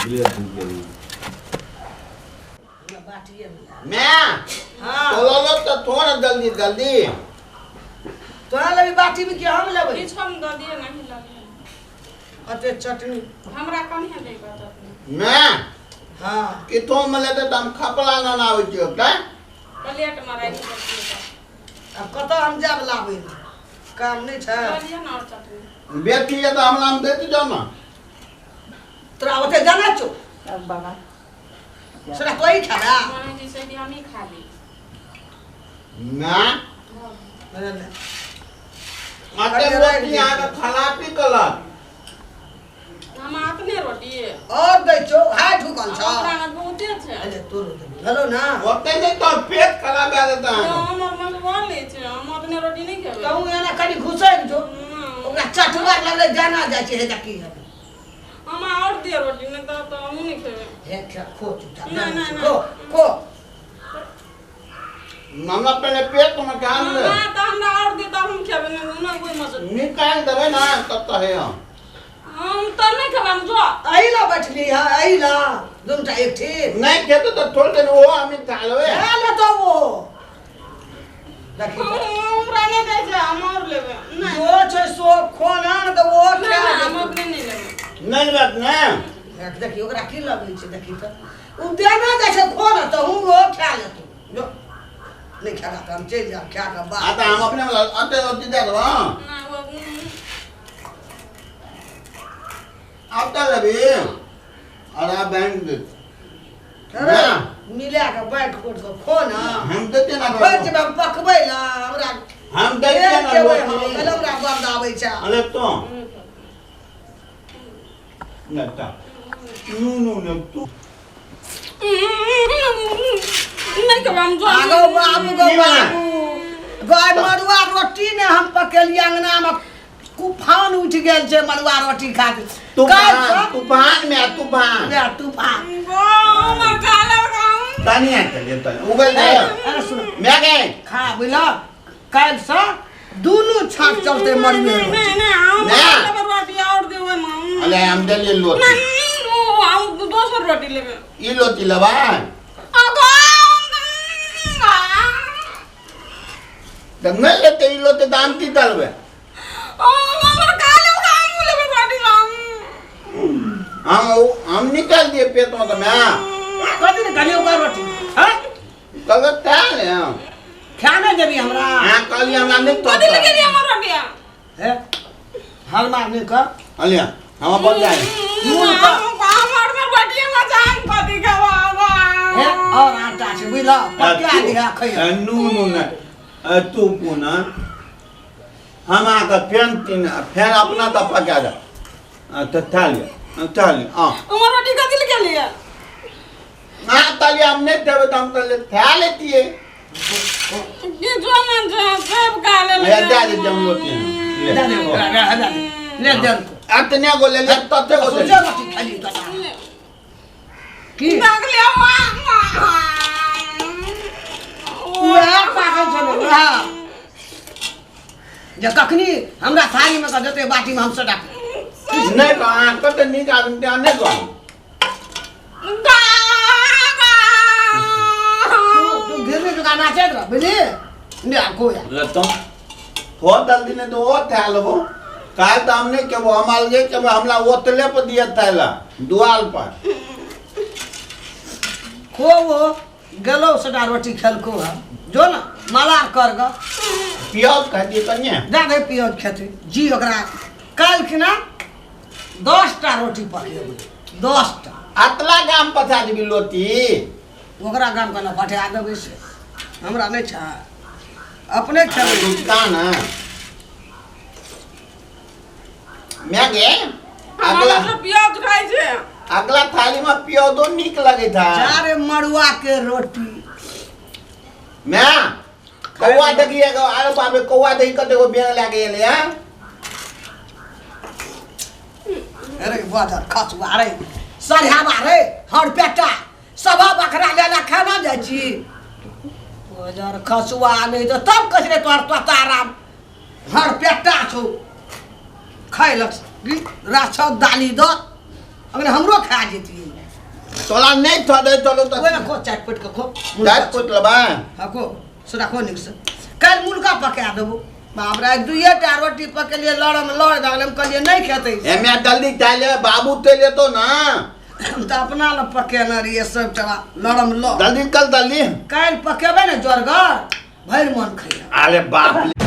मैं तो लो तो थोड़ा जल्दी जल्दी तोरा लबी बाटी में क्या हम लेबै किछ हम द दिए नहीं लगे अते चटनी हमरा कौन है देबा चटनी मैं हां कि तो मले तो हम खपला ना आवे छियो का प्लेट में राखि देतिए अब कत हम जाब लाबै काम नहीं छै दिए ना और चटनी बेटी है तो हमरा हम देती जाओ ना तोरा ओते जाना छौ अब बाबा सरा कोई खाबा माने जी से भी हम ही खा ली ना आटे रोटी आके खला पी कला हम अपने रोटी और दै छौ हाय ठुकल छ ओकरा में बहुते छै अरे तोर हेलो ना ओते नहीं तो पेट खराब आ जाता है हम मनवा ले छै हम अपने रोटी नहीं खेबै कहूं एना कनी घुसै जो ओकरा चटवा लगले जाना जाय छै हे देखी हम और दे रोटी नहीं तो हम नहीं खेबै हे क्या खो नहीं, खो मामा पहले पेट में कान ले हां तो हमरा और दे तब हम खेबै नहीं कोई मसला निकाल देबे ना तब तो है हम तो नहीं खेबै हम जो आइला बैठली है आइला दुमटा एक थी नहीं खेतो तो थोड़ देर वो हम खा लेवे ले तो वो देखी हमरा नहीं दे छै हम और लेबै नहीं वो छै सो खोना न तो वो क्या हम अपने नहीं लेबै नहीं बात ना देख देखी ओकरा की लगै छै देखी त उ देना दै छै खोना तो हूं वो खा लेतो जो नहीं खाना तो हम चल जा खा के बाद आता हम अपने वाला आटे रोटी दे दो ना वो आता लबी अरे बैंक दे अरे मिला के बैठ कोट को खोना हम देते ना खोज में पकबै ला हमरा हम देते ना रोटी हमरा बंद आबै छै अरे तो नटा नो तू नहीं खेबै हम जो आगो बाबू गाय मड़ुआ रोटी ने हम पकेली अंगना में तूफान उठ गेल छै मड़ुआ रोटी खा के तूफान में तूफान मर काला काम तानी है चलिए तो उगल दे अरे सुन मैं गए खा बिला काल से दोनों छाप चलते मड़ुए नहीं हम रोटी और देबै मां अरे हम दे ले लो नहीं हम दोसर रोटी लेबै ई लोटी लबा दंगल लेते ई लोटे दाम की तलबे हम निकाल दिए पेट में तो मैं कदी ने गलियो का रोटी हां कल ताल है खाना देबी हमरा हां कल हमरा नहीं तो कदी लगे दिया हमर रोटी है हाल मारने का अलिया हम बोल जाए हमर में रोटी में जान कदी खवावा है और आटा से बिला पका दिया खइया नू ना तू पुना हम आका फैन अपना तो पका जा तो थाली हां हमर रोटी कदी लगे लिया ना ताली हमने देवे तो हम तो खा लेती है ये जो ना जो सब खा ले ले जा दे जम लोटी ले दे अतने को ले ले तते को सोचा रोटी खाली तो की भाग लिया उहा पागल छलो हां जे कखनी हमरा थाली में का देते बाटी में हम सटा नहीं बा कत नहीं का नहीं को तू घर में दुकान आचे रे बुझी ने आको या ले तो हो जल्दी ने तो वो था लो काय तो हमने के वो हमाल गए के हमला ओतले पर दिया थाला दुआल पर खो वो गलो सटा रोटी खेल को जो ना मलार कर ग प्याज खाती कन्या दे दे पियोज खेते जी ओकरा काल खिना 10 टा रोटी पकेबे 10 टा अतला गाम पथा दिबी लोटी ओकरा गाम कना पठा देबै से हमरा नहीं छ अपने खेबै दुकान है मैं गे अगला प्याज खाई छे अगला थाली में प्याजो निक लगे था चारे मड़ुआ के रोटी मैं कौवा देखिएगा आरो बाबे कौवा देखि कते को बेन लागे ले हां अरे बाजार खसुआ रे सरिहावा रे हर पेटा सभा बकरा लेला खाना जाइ छी बाजार खसुआ नहीं तो तब कसरे तोर तताराम हर पेटा छौ खाइलक राछ दाली द अगर हमरो खा जेती तोला नहीं था दे चलो तो ओए ना खो चाट पट के खो चाट पुट लबा हां को सुना खो निक से कल मुर्गा पका देबो बाप रे दुइये टा रोटी पकेलिए लड़म लड़ दागले हम कहलिए नहीं खेते एमे जल्दी चाले बाबू तेले तो ना हम तो अपना ल पकेना रहिए सब टवा लड़म लड़ जल्दी कल जल्दी कल पकेबे ना जोरगर भर मन खइया अरे बाप